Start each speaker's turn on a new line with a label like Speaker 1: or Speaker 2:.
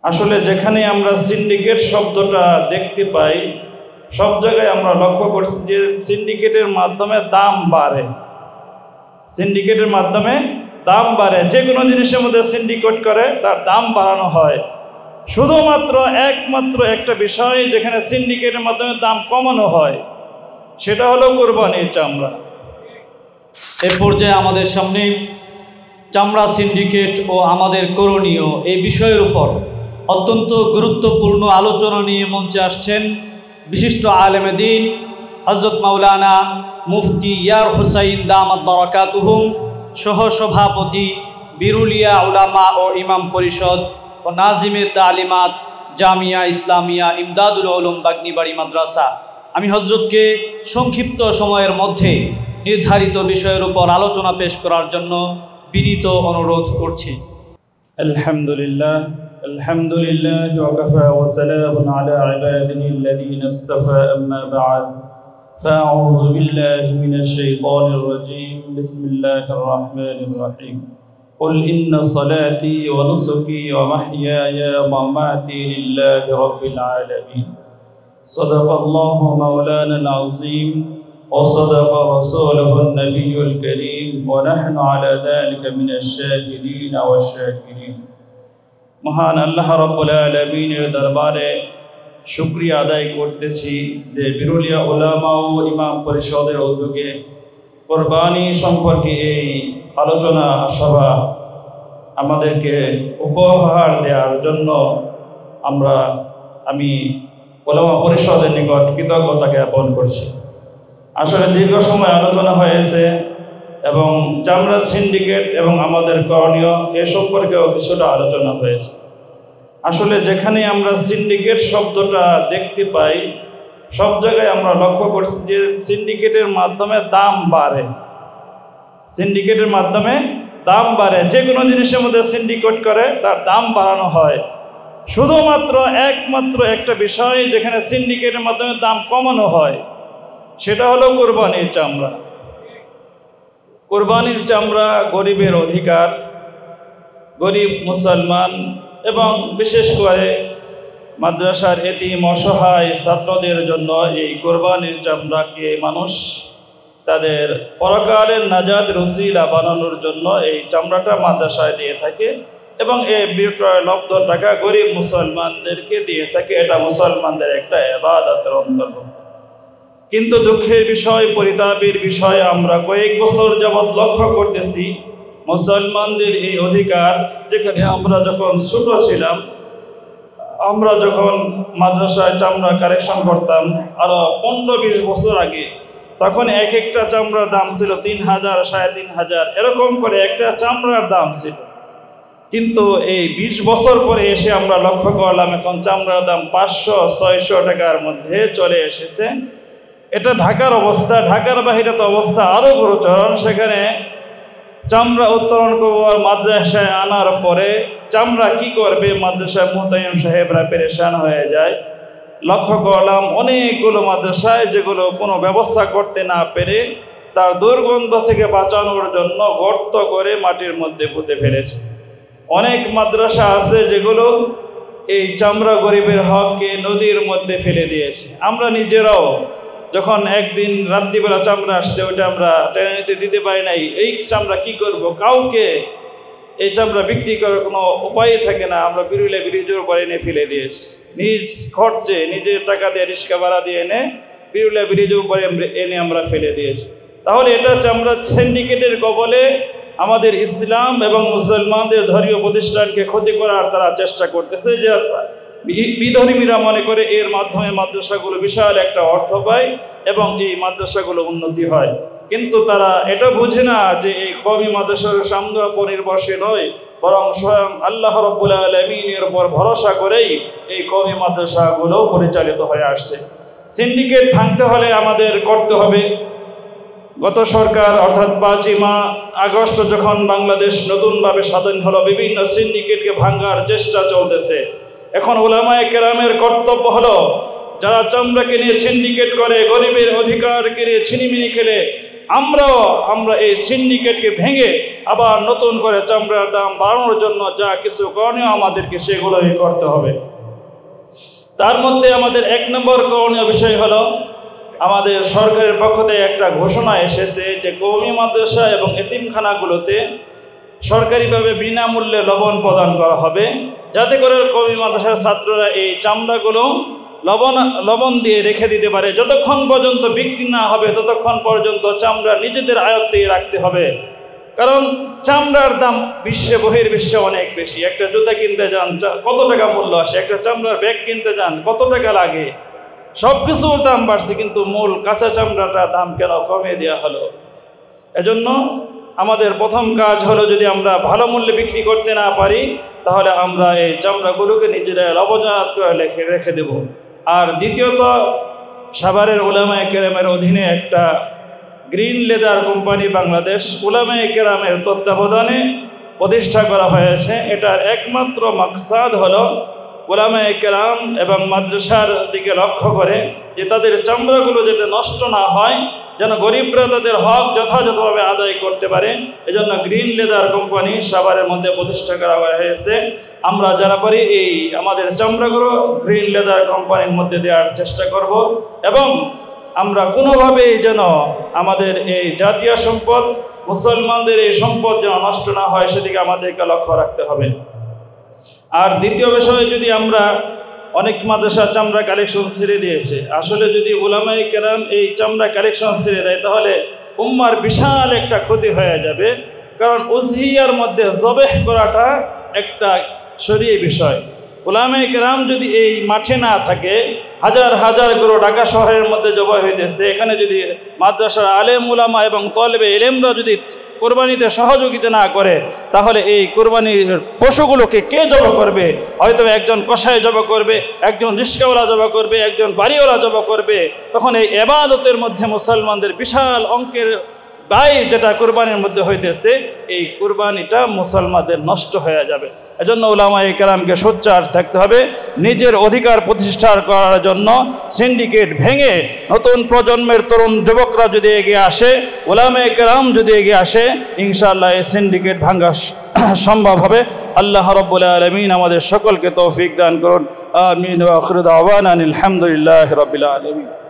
Speaker 1: আসলে যেখানে আমরা সিন্ডিকেট শব্দটা দেখতে পাই, সব জায়গায় আমরা লক্ষ্য করছি যে সিন্ডিকেটের মাধ্যমে দাম বাড়ে। সিন্ডিকেটের মাধ্যমে দাম বাড়ে, যে কোনো জিনিসের মধ্যে সিন্ডিকেট করে তার দাম বাড়ানো হয়। শুধুমাত্র একমাত্র একটা বিষয় যেখানে সিন্ডিকেটের মাধ্যমে দাম কমানো হয়, সেটা হলো কোরবানির চামড়া।
Speaker 2: এর পর্যায়ে আমাদের সামনে চামড়া সিন্ডিকেট ও আমাদের করণীয় এই বিষয়ের উপর অত্যন্ত গুরুত্বপূর্ণ আলোচনা নিয়ে মঞ্চে আসছেন বিশিষ্ট আলেমে দ্বীন হযরত মাওলানা মুফতি ইয়ার হুসাইন দামাত বারাকাতুহুম, সহসভাপতি বিরুলিয়া উলামা ও ইমাম পরিষদ ও নাজিমে তালিমাত জামিয়া ইসলামিয়া ইমদাদুল উলুম বাগনিবাড়ি মাদ্রাসা। আমি হযরতকে সংক্ষিপ্ত সময়ের মধ্যে নির্ধারিত বিষয়ের উপর আলোচনা পেশ করার জন্য বিনীত অনুরোধ করছি।
Speaker 1: আলহামদুলিল্লাহ আলহামদুলিল্লাহ ওয়া কাফা ওয়া সালামুন আলা ইবাদিহিল্লাযীনা ইসতাফা, আম্মা বা'দ, ফাআউযু বিল্লাহি মিনাশ শাইতানির রাজীম। বিসমিল্লাহির রাহমানির রাহিম। قل إن صلاتي ونسكي ومحياي ومماتي لله رب العالمين. صدق الله مولانا العظيم وصدق رسوله النبي الكريم ونحن على ذلك من الشاهدين والشاكرين. মহান আল্লাহ রাব্বুল আলামিনের দরবারে শুকরিয়া আদায় করতেছি যে বিরুলিয়া উলামা ও ইমাম পরিষদের উদ্যোগে কোরবানি সম্পর্কে এই আলোচনা সভা আমাদেরকে উপহার দেওয়ার জন্য আমি উলামা পরিষদের নিকট কৃতজ্ঞতা জ্ঞাপন করছি। আসলে দীর্ঘ সময় আলোচনা হয়েছে এবং চামড়া সিন্ডিকেট এবং আমাদের করণীয় এ সম্পর্কেও কিছুটা আলোচনা হয়েছে। আসলে যেখানে আমরা সিন্ডিকেট শব্দটা দেখতে পাই, সব জায়গায় আমরা লক্ষ্য করছি যে সিন্ডিকেটের মাধ্যমে দাম বাড়ে। সিন্ডিকেটের মাধ্যমে দাম বাড়ে, যে কোনো জিনিসের মধ্যে সিন্ডিকেট করে তার দাম বাড়ানো হয়। শুধুমাত্র একমাত্র একটা বিষয় যেখানে সিন্ডিকেটের মাধ্যমে দাম কমানো হয়, সেটা হলো কোরবানির চামড়া। কোরবানির চামড়া গরিবের অধিকার। গরিব মুসলমান এবং বিশেষ করে মাদ্রাসার এতিম অসহায় ছাত্রদের জন্য এই কোরবানির চামড়াকে মানুষ তাদের পরকালের নাজাতের উসিলা বানানোর জন্য এই চামড়াটা মাদ্রাসায় দিয়ে থাকে এবং এই বিক্রয় লব্ধ টাকা গরিব মুসলমানদেরকে দিয়ে থাকে। এটা মুসলমানদের একটা ইবাদতের অন্তর্ভুক্ত। কিন্তু দুঃখের বিষয়, পরিতাপের বিষয়, আমরা কয়েক বছর যাবৎ লক্ষ্য করতেছি মুসলমানদের এই অধিকার, যেখানে আমরা যখন ছোট ছিলাম, আমরা যখন মাদ্রাসায় চামড়া কালেকশন করতাম আরো 15-20 বছর আগে, তখন এক একটা চামড়ার দাম ছিল 3000, 3500, এরকম করে একটা চামড়ার দাম ছিল। কিন্তু এই 20 বছর পরে এসে আমরা লক্ষ্য করলাম এখন চামড়ার দাম 500-600 টাকার মধ্যে চলে এসেছে। এটা ঢাকার অবস্থা। ঢাকার বাহিরে তো অবস্থা আরো গুরুতর। সেখানে চামড়া উত্তোলন করবার মাদ্রাসায় আনার পরে চামড়া কি করবে, মাদ্রাসায় মুহতামিম সাহেবরা পেরেশান হয়ে যায়। লক্ষ্য করলাম অনেকগুলো মাদ্রাসায় যেগুলো কোনো ব্যবস্থা করতে না পেরে তার দুর্গন্ধ থেকে বাঁচানোর জন্য গর্ত করে মাটির মধ্যে পুঁতে ফেলেছে। অনেক মাদ্রাসা আছে যেগুলো এই চামড়া গরিবের হককে নদীর মধ্যে ফেলে দিয়েছে। আমরা নিজেরাও যখন একদিন রাত্রিবেলা চামড়া আসছে, ওইটা আমরা টেনে নিতে দিতে পারি নাই। এই চামড়া কি করব, কাউকে এই চামড়া বিক্রি করার কোনো উপায় থাকে না। আমরা বিরুলিয়া ব্রিজের উপর এনে ফেলে দিয়েছি, নিজ খরচে নিজের টাকা দিয়ে রিক্সা ভাড়া দিয়ে এনে বিরুলিয়া ব্রিজের উপরে এনে আমরা ফেলে দিয়েছি। তাহলে এটা চামড়া সিন্ডিকেটের কবলে আমাদের ইসলাম এবং মুসলমানদের ধর্মীয় প্রতিষ্ঠানকে ক্ষতি করার তারা চেষ্টা করতেছে। যে বিধর্মীরা মনে করে এর মাধ্যমে মাদ্রাসাগুলো বিশাল একটা অর্থ পায় এবং এই মাদ্রাসাগুলো উন্নতি হয়। কিন্তু তারা এটা বুঝে না যে এই কওমি মাদ্রাসার সামনে নির্ভরশীল নয়, বরং স্বয়ং আল্লাহ রাব্বুল আলামিনের উপর ভরসা করেই এই কওমি মাদ্রাসাগুলো পরিচালিত হয়ে আসছে। সিন্ডিকেট ভাঙতে হলে আমাদের করতে হবে, গত সরকার অর্থাৎ 5ই আগস্ট যখন বাংলাদেশ নতুনভাবে স্বাধীন হলো, বিভিন্ন সিন্ডিকেটকে ভাঙার চেষ্টা চলতেছে। এখন উলামায়ে কেরামের কর্তব্য হলো যারা চামড়াকে নিয়ে সিন্ডিকেট করে, গরিবের অধিকারকে নিয়ে ছিনিমিনি খেলে আমরা এই সিন্ডিকেটকে ভেঙে আবার নতুন করে চামড়ার দাম বাড়ানোর জন্য যা কিছু করণীয় আমাদেরকে সেগুলোই করতে হবে। তার মধ্যে আমাদের 1 নম্বর করণীয় বিষয় হলো, আমাদের সরকারের পক্ষ থেকে একটা ঘোষণা এসেছে যে কওমি মাদ্রাসা এবং এতিমখানাগুলোতে সরকারিভাবে বিনামূল্যে লবণ প্রদান করা হবে, যাতে করে কওমি মাদ্রাসার ছাত্ররা এই চামড়াগুলো লবণ দিয়ে রেখে দিতে পারে। যতক্ষণ পর্যন্ত বিক্রি না হবে ততক্ষণ পর্যন্ত চামড়া নিজেদের আয়ত্তেই রাখতে হবে। কারণ চামড়ার দাম বহির্বিশ্বে অনেক বেশি। একটা জুতা কিনতে যান কত টাকা মূল্য আসে, একটা চামড়ার ব্যাগ কিনতে যান কত টাকা লাগে, সব কিছুর দাম বাড়ছে, কিন্তু মূল কাঁচা চামড়াটার দাম কেন কমিয়ে দেওয়া হলো? এজন্য আমাদের প্রথম কাজ হলো, যদি আমরা ভালো মূল্যে বিক্রি করতে না পারি তাহলে আমরা এই চামড়াগুলোকে নিজেরা লবণজাত করে রেখে দেব। আর দ্বিতীয়ত, সাভারের উলামায়ে কেরামের অধীনে একটা গ্রিন লেদার কোম্পানি বাংলাদেশ উলামায়ে কেরামের তত্ত্বাবধানে প্রতিষ্ঠা করা হয়েছে। এটার একমাত্র মাকসাদ হলো উলামায়ে কেরাম এবং মাদ্রাসার দিকে লক্ষ্য করে যে তাদের চামড়াগুলো যাতে নষ্ট না হয়, যেন গরিবরা তাদের হক যথাযথভাবে আদায় করতে পারে। এজন্য গ্রিন লেদার কোম্পানি সাভারের মধ্যে প্রতিষ্ঠা করা হয়েছে। আমরা যারা পারি এই আমাদের চামড়াগুলো গ্রিন লেদার কোম্পানির মধ্যে দেওয়ার চেষ্টা করব, এবং আমরা কোনোভাবেই যেন আমাদের এই জাতীয় সম্পদ, মুসলমানদের এই সম্পদ যেন নষ্ট না হয় সেদিকে আমাদেরকে লক্ষ্য রাখতে হবে। আর দ্বিতীয় বিষয়, যদি আমরা অনেক মাদ্রাসা চামড়া কালেকশন ছেড়ে দিয়েছে, আসলে যদি উলামায়ে কেরাম এই চামড়া কালেকশন ছেড়ে দেয় তাহলে উম্মার বিশাল একটা ক্ষতি হয়ে যাবে। কারণ উজহিয়ার মধ্যে জবেহ করাটা একটা শরীয়ী বিষয়। উলামায়ে কেরাম যদি এই মাঠে না থাকে, হাজার হাজার গরু ঢাকা শহরের মধ্যে জবাই হইতেছে, এখানে যদি মাদ্রাসার আলেম উলামা এবং তলবে ইলমরা যদি কোরবানিতে সহযোগিতা না করে তাহলে এই কোরবানির পশুগুলোকে কে জবা করবে? হয়তো একজন কসাই জবা করবে, একজন রিস্কাওয়ালা জবা করবে, একজন বাড়িওয়ালা জবা করবে। তখন এই ইবাদতের মধ্যে মুসলমানদের বিশাল অঙ্কের ব্যয় যেটা কোরবানির মধ্যে হইতেছে, এই কোরবানিটা মুসলমানদের নষ্ট হয়ে যাবে। এজন্য উলামায়ে কেরামকে সোচ্চার থাকতে হবে। নিজের অধিকার প্রতিষ্ঠা করার জন্য সিন্ডিকেট ভেঙে নতুন প্রজন্মের তরুণ যুবকরা যদি এগিয়ে আসে, উলামায়ে কেরাম যদি এগিয়ে আসে, ইনশাআল্লাহ এই সিন্ডিকেট ভাঙা সম্ভব হবে। আল্লাহ রাব্বুল আলামিন আমাদের সকলকে তৌফিক দান করুন। আমিন ওয়া আখিরু দাওয়ানা আলহামদুলিল্লাহি রাব্বিল আলামিন।